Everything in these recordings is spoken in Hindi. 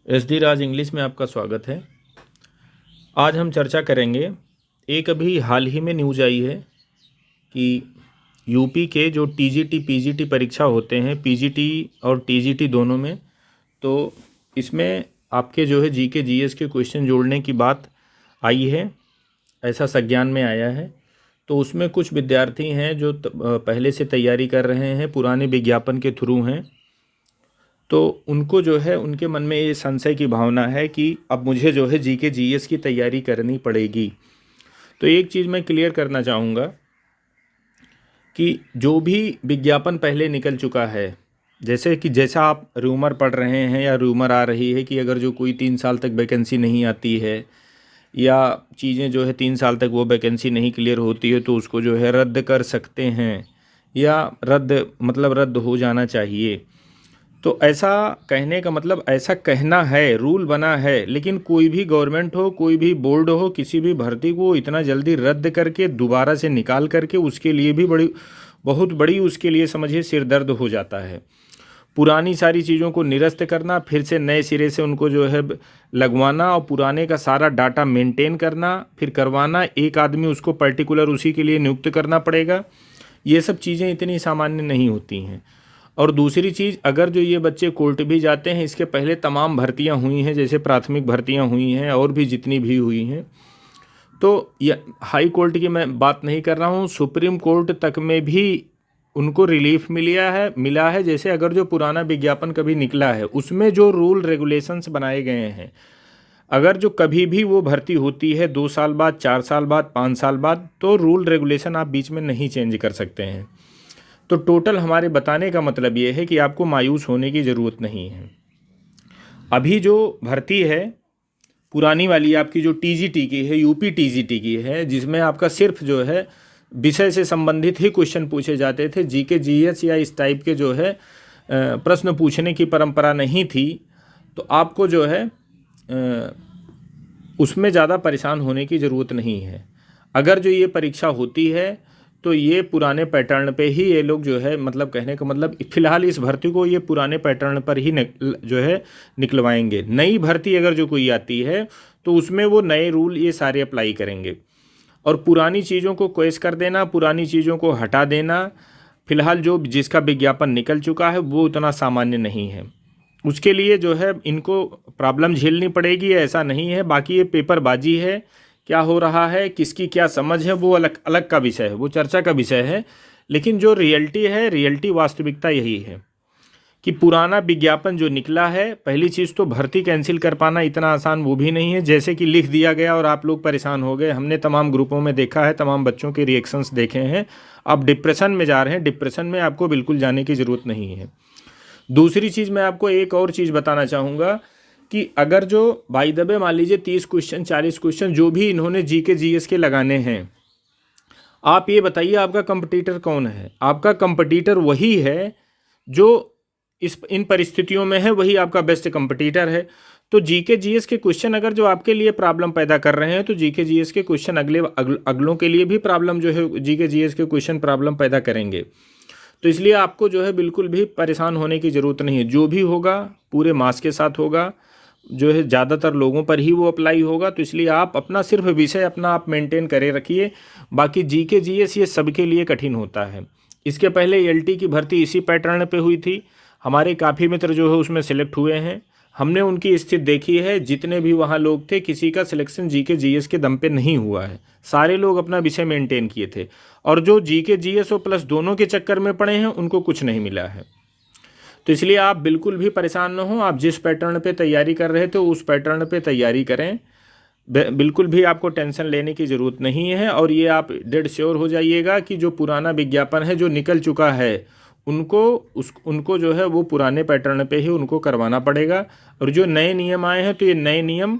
SD राज इंग्लिश में आपका स्वागत है। आज हम चर्चा करेंगे, एक अभी हाल ही में न्यूज़ आई है कि यूपी के जो TGT PGT परीक्षा होते हैं, PGT और TGT दोनों में, तो इसमें आपके जो है GK GS के क्वेश्चन जोड़ने की बात आई है, ऐसा संज्ञान में आया है। तो उसमें कुछ विद्यार्थी हैं जो पहले से तैयारी कर रहे हैं, पुराने विज्ञापन के थ्रू हैं, तो उनको जो है उनके मन में ये संशय की भावना है कि अब मुझे जो है GK GS की तैयारी करनी पड़ेगी। तो एक चीज़ मैं क्लियर करना चाहूँगा कि जो भी विज्ञापन पहले निकल चुका है, जैसा आप रूमर पढ़ रहे हैं या रूमर आ रही है कि अगर जो कोई 3 साल तक वैकेंसी नहीं आती है या चीज़ें जो है 3 साल तक वो वैकेंसी नहीं क्लियर होती है तो उसको जो है रद्द कर सकते हैं या रद्द हो जाना चाहिए। तो ऐसा कहने का मतलब, ऐसा कहना है, रूल बना है, लेकिन कोई भी गवर्नमेंट हो, कोई भी बोर्ड हो, किसी भी भर्ती को इतना जल्दी रद्द करके दोबारा से निकाल करके उसके लिए भी बहुत बड़ी उसके लिए समझिए सिरदर्द हो जाता है। पुरानी सारी चीज़ों को निरस्त करना, फिर से नए सिरे से उनको जो है लगवाना और पुराने का सारा डाटा मेंटेन करना, फिर करवाना, एक आदमी उसको पर्टिकुलर उसी के लिए नियुक्त करना पड़ेगा। ये सब चीज़ें इतनी सामान्य नहीं होती हैं। और दूसरी चीज़, अगर जो ये बच्चे कोर्ट भी जाते हैं, इसके पहले तमाम भर्तियां हुई हैं, जैसे प्राथमिक भर्तियां हुई हैं और भी जितनी भी हुई हैं, तो ये हाई कोर्ट की मैं बात नहीं कर रहा हूँ, सुप्रीम कोर्ट तक में भी उनको रिलीफ मिला है। जैसे अगर जो पुराना विज्ञापन कभी निकला है उसमें जो रूल रेगुलेशंस बनाए गए हैं, अगर जो कभी भी वो भर्ती होती है 2 साल बाद, 4 साल बाद, 5 साल बाद, तो रूल रेगुलेशन आप बीच में नहीं चेंज कर सकते हैं। तो टोटल हमारे बताने का मतलब ये है कि आपको मायूस होने की ज़रूरत नहीं है। अभी जो भर्ती है पुरानी वाली आपकी जो TGT की है, यूपी TGT की है, जिसमें आपका सिर्फ जो है विषय से संबंधित ही क्वेश्चन पूछे जाते थे, GK GS या इस टाइप के जो है प्रश्न पूछने की परंपरा नहीं थी, तो आपको जो है उसमें ज़्यादा परेशान होने की ज़रूरत नहीं है। अगर जो ये परीक्षा होती है तो ये पुराने पैटर्न पे ही ये लोग जो है, मतलब कहने का मतलब फ़िलहाल इस भर्ती को ये पुराने पैटर्न पर ही जो है निकलवाएंगे। नई भर्ती अगर जो कोई आती है तो उसमें वो नए रूल ये सारे अप्लाई करेंगे, और पुरानी चीज़ों को क्वेश कर देना, पुरानी चीज़ों को हटा देना, फ़िलहाल जो जिसका विज्ञापन निकल चुका है वो उतना सामान्य नहीं है। उसके लिए जो है इनको प्रॉब्लम झेलनी पड़ेगी, ऐसा नहीं है। बाकी ये पेपरबाजी है, क्या हो रहा है, किसकी क्या समझ है, वो अलग अलग का विषय है, वो चर्चा का विषय है। लेकिन जो रियलिटी है, रियलिटी वास्तविकता यही है कि पुराना विज्ञापन जो निकला है, पहली चीज़ तो भर्ती कैंसिल कर पाना इतना आसान वो भी नहीं है, जैसे कि लिख दिया गया और आप लोग परेशान हो गए। हमने तमाम ग्रुपों में देखा है, तमाम बच्चों के रिएक्शंस देखे हैं, आप डिप्रेशन में जा रहे हैं। डिप्रेशन में आपको बिल्कुल जाने की ज़रूरत नहीं है। दूसरी चीज़, मैं आपको एक और चीज़ बताना चाहूँगा कि अगर जो बाय द वे मान लीजिए 30 क्वेश्चन 40 क्वेश्चन जो भी इन्होंने GK GS के लगाने हैं, आप ये बताइए आपका कंपटीटर कौन है? आपका कंपटीटर वही है जो इन परिस्थितियों में है, वही आपका बेस्ट कंपटीटर है। तो GK GS के क्वेश्चन अगर जो आपके लिए प्रॉब्लम पैदा कर रहे हैं, तो GK GS के क्वेश्चन अगलों के लिए भी प्रॉब्लम जो है, GK GS के क्वेश्चन प्रॉब्लम पैदा करेंगे। तो इसलिए आपको जो है बिल्कुल भी परेशान होने की ज़रूरत नहीं है। जो भी होगा पूरे मास के साथ होगा, जो है ज़्यादातर लोगों पर ही वो अप्लाई होगा। तो इसलिए आप अपना सिर्फ विषय अपना आप मेंटेन करे रखिए। बाकी GK GS ये सबके लिए कठिन होता है। इसके पहले LT की भर्ती इसी पैटर्न पे हुई थी, हमारे काफ़ी मित्र जो है उसमें सेलेक्ट हुए हैं, हमने उनकी स्थिति देखी है। जितने भी वहाँ लोग थे, किसी का सिलेक्शन GK GS के दम पे नहीं हुआ है, सारे लोग अपना विषय मेंटेन किए थे, और जो GK GS और प्लस दोनों के चक्कर में पड़े हैं उनको कुछ नहीं मिला है। तो इसलिए आप बिल्कुल भी परेशान न हो। आप जिस पैटर्न पे तैयारी कर रहे थे उस पैटर्न पे तैयारी करें, बिल्कुल भी आपको टेंशन लेने की ज़रूरत नहीं है। और ये आप डेड श्योर हो जाइएगा कि जो पुराना विज्ञापन है जो निकल चुका है उनको जो है वो पुराने पैटर्न पे ही उनको करवाना पड़ेगा। और जो नए नियम आए हैं तो ये नए नियम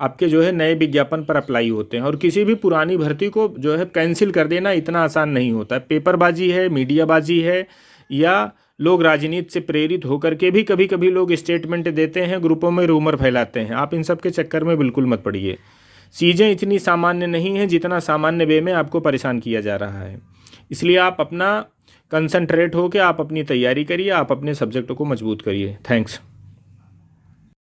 आपके जो है नए विज्ञापन पर अप्लाई होते हैं। और किसी भी पुरानी भर्ती को जो है कैंसिल कर देना इतना आसान नहीं होता। पेपरबाजी है, मीडियाबाजी है, या लोग राजनीति से प्रेरित होकर के भी कभी कभी लोग स्टेटमेंट देते हैं, ग्रुपों में रूमर फैलाते हैं। आप इन सब के चक्कर में बिल्कुल मत पड़िए। चीज़ें इतनी सामान्य नहीं हैं जितना सामान्य वे में आपको परेशान किया जा रहा है। इसलिए आप अपना कंसंट्रेट होकर आप अपनी तैयारी करिए, आप अपने सब्जेक्ट को मजबूत करिए। थैंक्स।